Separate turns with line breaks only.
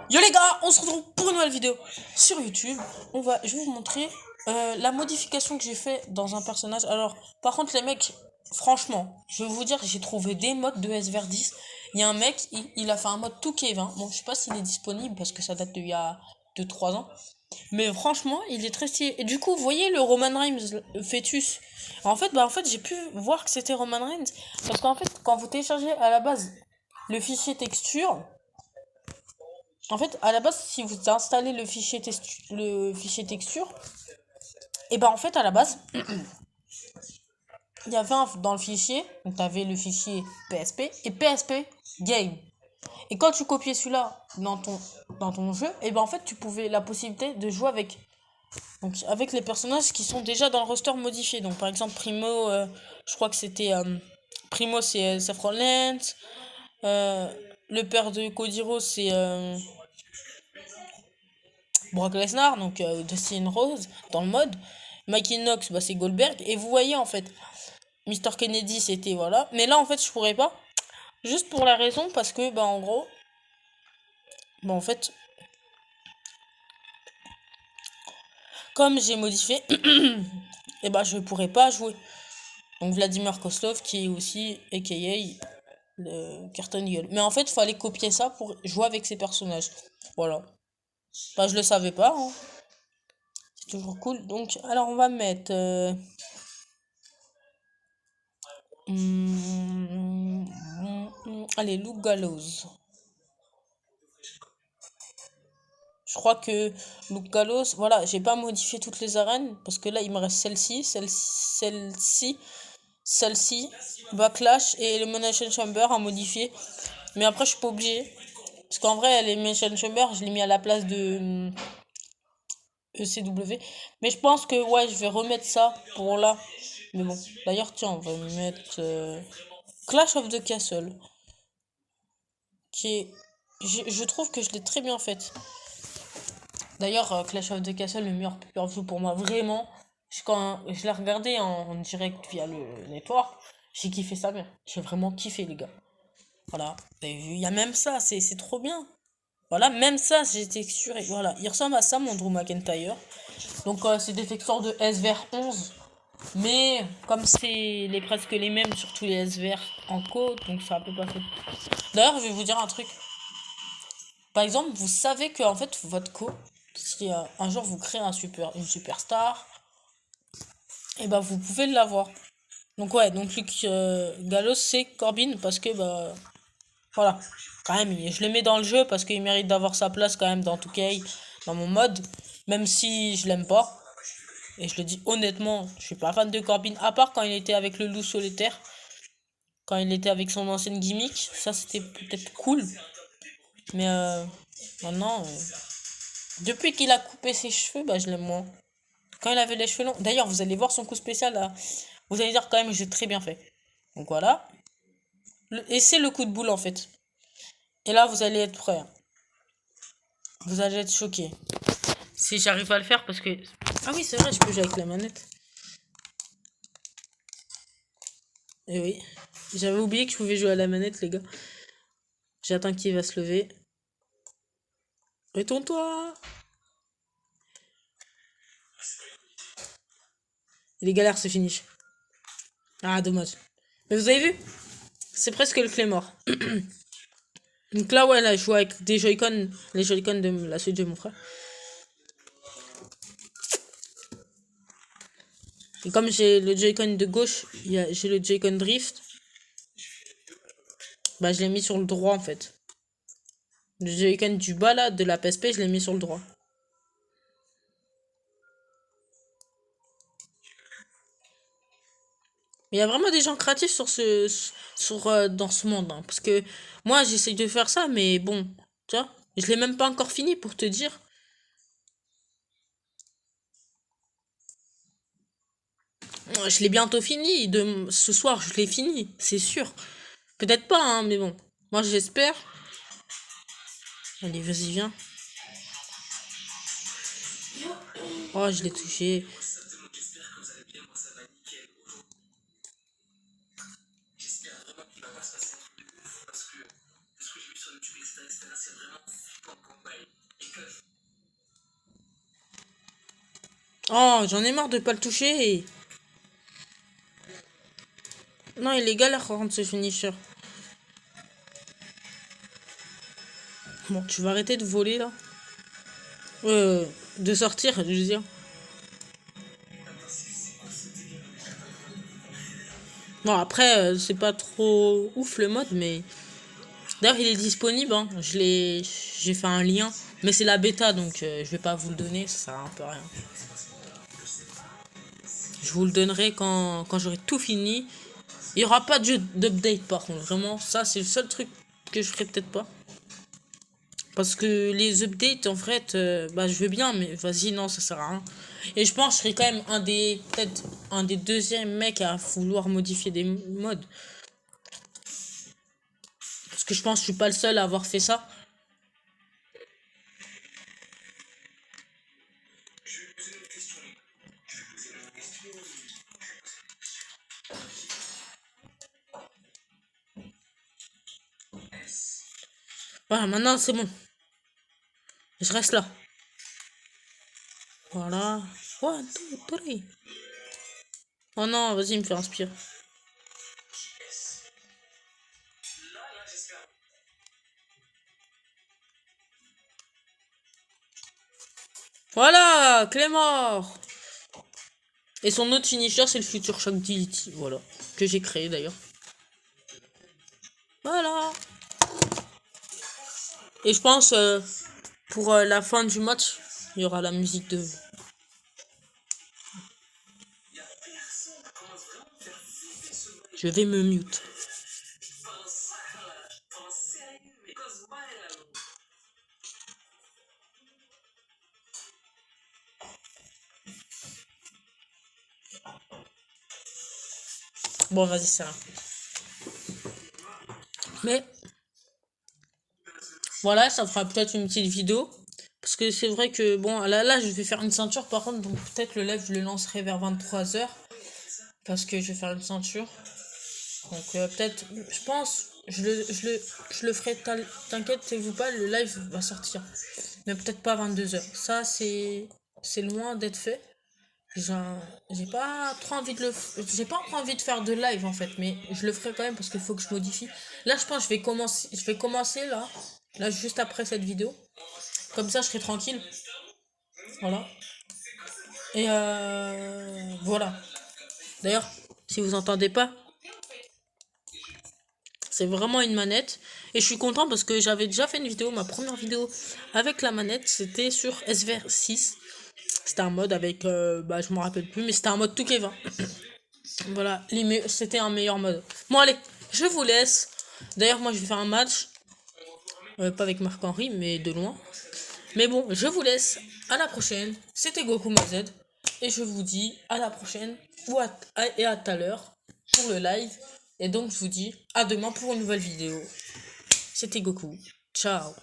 Yo les gars, on se retrouve pour une nouvelle vidéo sur YouTube. Je vais vous montrer la modification que j'ai fait dans un personnage. Alors, par contre les mecs, franchement, je vais vous dire, j'ai trouvé des modes de SVR10. Il y a un mec, il a fait un mode tout Cave, hein. Bon, je sais pas s'il est disponible parce que ça date d'il y a 2 3 ans. Mais franchement, il est très stylé. Et du coup, vous voyez le Roman Reigns le fœtus. En fait, j'ai pu voir que c'était Roman Reigns parce qu'en fait, quand vous téléchargez à la base le fichier texture, en fait, à la base, si vous installez le fichier texture, et ben en fait, à la base, il y avait dans le fichier, donc tu avais le fichier PSP et PSP Game. Et quand tu copiais celui-là dans ton jeu, et ben en fait, tu pouvais la possibilité de jouer avec les personnages qui sont déjà dans le roster modifié. Donc par exemple, Primo, je crois que c'était Primo, c'est Saffron Lance. Le père de Kodiro, c'est Brock Lesnar, donc Dustin Rose dans le mode. Mikey Knox, bah, c'est Goldberg. Et vous voyez en fait, Mister Kennedy c'était voilà. Mais là en fait je pourrais pas. Juste pour la raison parce que bah en gros, bah en fait, comme j'ai modifié, et bah je pourrais pas jouer. Donc Vladimir Kostov qui est aussi AKA le Carton Eagle. Mais en fait il fallait copier ça pour jouer avec ces personnages. Voilà. Bah je le savais pas, hein. C'est toujours cool. Donc alors on va mettre allez, Luke Gallows. Je crois que Luke Gallows, voilà, j'ai pas modifié toutes les arènes parce que là il me reste celle-ci, Backlash et Elimination Chamber à modifier. Mais après je suis pas obligé parce qu'en vrai Elimination Chamber je l'ai mis à la place de ECW. Mais je pense que ouais je vais remettre ça pour là. Mais bon, d'ailleurs tiens on va mettre Clash of the Castle qui est, je trouve que je l'ai très bien faite. D'ailleurs, Clash of the Castle, le meilleur pay-per-view pour moi, vraiment. Quand je l'ai regardé en direct via le network, j'ai kiffé sa mère. J'ai vraiment kiffé, les gars. Voilà. Vous avez vu, il y a même ça, c'est trop bien. Voilà, même ça, j'ai texturé. Voilà, il ressemble à ça, mon Drew McIntyre. Donc, c'est des textures de SVR 11. Mais, comme c'est presque les mêmes sur tous les SVR en code, donc ça peut passer. D'ailleurs, je vais vous dire un truc. Par exemple, vous savez que en fait votre si un jour vous créez une superstar, et ben vous pouvez l'avoir. Donc ouais, donc Luc Gallows c'est Corbin parce que bah voilà, quand même je le mets dans le jeu parce qu'il mérite d'avoir sa place quand même dans 2K, dans mon mode, même si je l'aime pas. Et je le dis honnêtement, je suis pas fan de Corbin à part quand il était avec le loup solitaire, quand il était avec son ancienne gimmick, ça c'était peut-être cool, mais maintenant depuis qu'il a coupé ses cheveux, bah je l'aime moins. Quand il avait les cheveux longs. D'ailleurs, vous allez voir son coup spécial là. Vous allez dire quand même que j'ai très bien fait. Donc voilà. Et c'est le coup de boule en fait. Et là, vous allez être prêts, hein. Vous allez être choqués. Si j'arrive à le faire parce que. Ah oui, c'est vrai, je peux jouer avec la manette. Eh oui. J'avais oublié que je pouvais jouer à la manette, les gars. J'attends qu'il va se lever. Retourne-toi. Et les galères se finissent. Ah, dommage. Mais vous avez vu? C'est presque le Claymore. Donc là, ouais, là, je joue avec des Joy-Con. Les Joy-Con de la suite de mon frère. Et comme j'ai le Joy-Con de gauche, j'ai le Joy-Con Drift, bah je l'ai mis sur le droit en fait. Le Joy-Con du bas là, de la PSP, je l'ai mis sur le droit. Mais il y a vraiment des gens créatifs dans ce monde, hein. Parce que moi j'essaye de faire ça, mais bon, tu vois, je l'ai même pas encore fini pour te dire. Je l'ai bientôt fini, ce soir je l'ai fini, c'est sûr. Peut-être pas, hein, mais bon. Moi j'espère. Allez, vas-y, viens. Oh, je l'ai touché. Oh, j'en ai marre de pas le toucher. Non, il est galère à rendre ce finisher. Bon, tu vas arrêter de voler là. De sortir, je veux dire. Bon, après, c'est pas trop ouf le mode, mais. D'ailleurs, il est disponible, hein. J'ai fait un lien. Mais c'est la bêta, donc je vais pas vous le donner, ça sert un peu à rien. Je vous le donnerai quand j'aurai tout fini. Il y aura pas de jeu d'update par contre. Vraiment, ça, c'est le seul truc que je ferai peut-être pas. Parce que les updates, en fait, bah, je veux bien, mais vas-y, non, ça sert à rien. Et je pense que je serai quand même peut-être un des deuxièmes mecs à vouloir modifier des modes. Parce que je pense que je suis pas le seul à avoir fait ça. Voilà, maintenant c'est bon. Je reste là. Voilà. One, two, three. Oh non, vas-y, il me fait inspirer. Voilà, Clément. Et son autre finisher, c'est le Future Shock Delity. Voilà. Que j'ai créé d'ailleurs. Voilà. Et je pense, pour la fin du match, il y aura la musique de. Je vais me mute. Bon, vas-y, c'est rien. Mais voilà, ça fera peut-être une petite vidéo. Parce que c'est vrai que, bon, là, je vais faire une ceinture par contre. Donc peut-être le live, je le lancerai vers 23h. Parce que je vais faire une ceinture. Donc peut-être, je pense, je le ferai, t'inquiète-vous pas, le live va sortir. Mais peut-être pas 22h. Ça, c'est loin d'être fait. J'ai j'ai pas trop envie j'ai pas encore envie de faire de live en fait, mais je le ferai quand même parce qu'il faut que je modifie. Là, je pense que je vais commencer là juste après cette vidéo. Comme ça, je serai tranquille. Voilà. Et voilà. D'ailleurs, si vous entendez pas, c'est vraiment une manette. Et je suis content parce que j'avais déjà fait une vidéo, ma première vidéo avec la manette, c'était sur SVR 6. C'était un mode avec, bah je me rappelle plus, mais c'était un mode tout Kevin. Voilà, c'était un meilleur mode. Bon allez, je vous laisse. D'ailleurs moi je vais faire un match, pas avec Marc-Henri, mais de loin. Mais bon, je vous laisse. À la prochaine. C'était Goku Mazed. Et je vous dis à la prochaine et à tout à l'heure pour le live. Et donc je vous dis à demain pour une nouvelle vidéo. C'était Goku. Ciao.